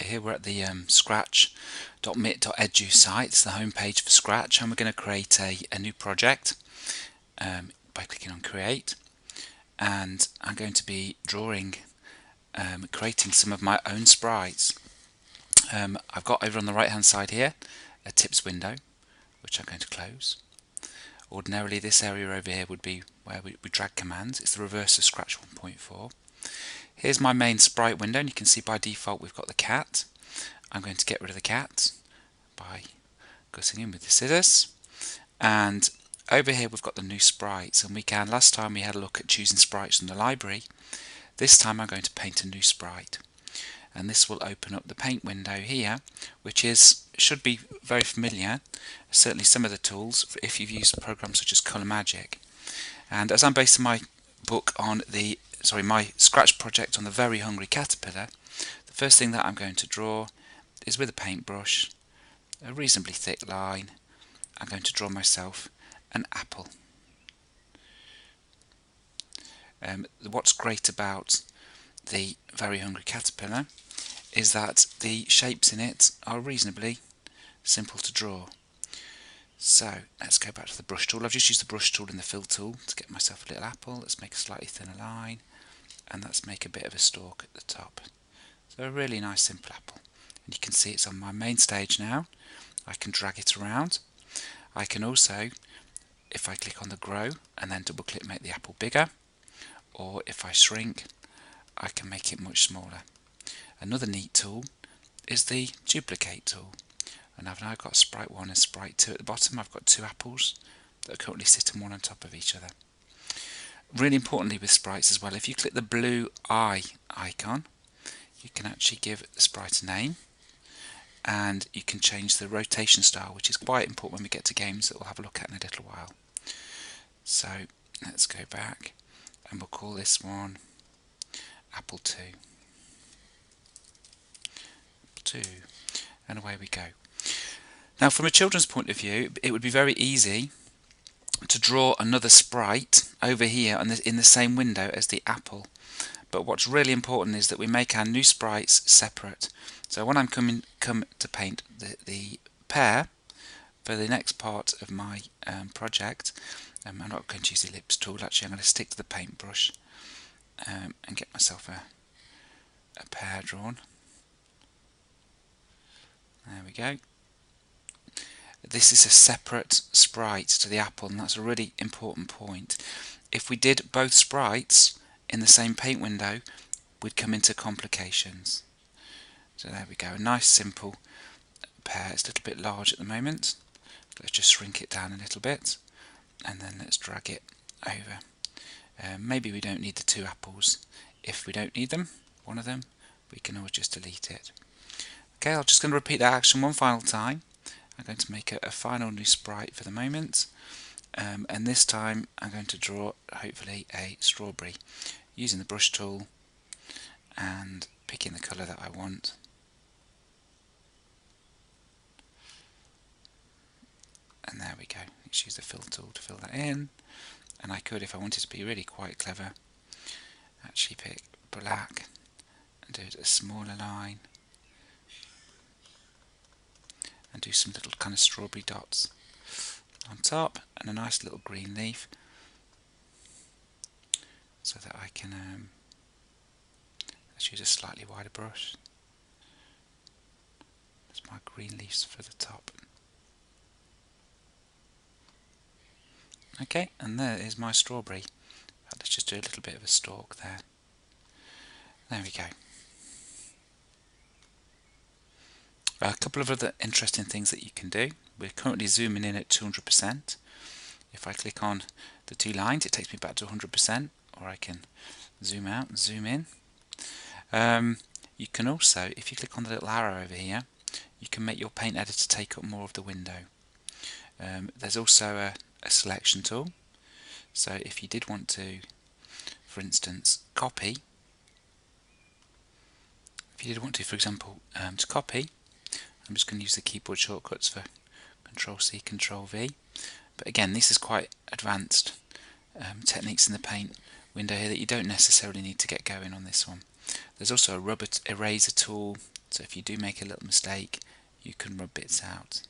here we're at the scratch.mit.edu site. It's the home page for Scratch, and we're going to create a new project by clicking on Create. And I'm going to be creating some of my own sprites. I've got over on the right hand side here a tips window, which I'm going to close. Ordinarily this area over here would be where we drag commands. It's the reverse of Scratch 1.4. Here's my main sprite window, and you can see by default we've got the cat. I'm going to get rid of the cat by cutting in with the scissors. And over here we've got the new sprites, and last time we had a look at choosing sprites from the library. This time I'm going to paint a new sprite, and this will open up the paint window here, which should be very familiar, certainly some of the tools if you've used programs such as Colour Magic. And as I'm basing my book on my Scratch project on the Very Hungry Caterpillar, the first thing that I'm going to draw is with a paintbrush, a reasonably thick line. I'm going to draw myself an apple. What's great about the Very Hungry Caterpillar is that the shapes in it are reasonably simple to draw. So let's go back to the brush tool. I've just used the brush tool and the fill tool to get myself a little apple. Let's make a slightly thinner line, and let's make a bit of a stalk at the top. So a really nice simple apple. And you can see it's on my main stage now. I can drag it around. I can also, if I click on the grow and then double click, make the apple bigger, or if I shrink, I can make it much smaller. Another neat tool is the duplicate tool, and I've now got sprite 1 and sprite 2 at the bottom. I've got two apples that are currently sitting one on top of each other. Really importantly with sprites as well, if you click the blue eye icon, you can actually give the sprite a name, and you can change the rotation style, which is quite important when we get to games that we'll have a look at in a little while. So let's go back, and we'll call this one Apple 2. And away we go. Now from a children's point of view, it would be very easy to draw another sprite over here in the same window as the apple. But what's really important is that we make our new sprites separate. So when I'm come to paint the pear for the next part of my project, I'm not going to use the ellipse tool. Actually, I'm going to stick to the paintbrush and get myself a pear drawn. There we go. This is a separate sprite to the apple, and that's a really important point. If we did both sprites in the same paint window, we'd come into complications. So there we go, a nice simple pear. It's a little bit large at the moment. Let's just shrink it down a little bit, and then let's drag it over. Maybe we don't need the two apples. If we don't need them, one of them, we can always just delete it. Okay, I'm just going to repeat that action one final time. I'm going to make a final new sprite for the moment, and this time I'm going to draw hopefully a strawberry using the brush tool and picking the colour that I want. And there we go. Let's use the fill tool to fill that in, and I could, if I wanted to be really quite clever, actually pick black and do a smaller line and do some little kind of strawberry dots on top, and a nice little green leaf, so that I can let's use a slightly wider brush. There's my green leaves for the top. Okay, and there is my strawberry. Let's just do a little bit of a stalk there. There we go. A couple of other interesting things that you can do. We're currently zooming in at 200%. If I click on the two lines, it takes me back to 100%, or I can zoom out and zoom in. You can also, if you click on the little arrow over here, you can make your paint editor take up more of the window. There's also a selection tool. So if you did want to, for instance, copy, for example, to copy, I'm just going to use the keyboard shortcuts for Control-C, Control-V. But again, this is quite advanced techniques in the paint window here that you don't necessarily need to get going on this one. There's also a rubber eraser tool So if you do make a little mistake, you can rub bits out.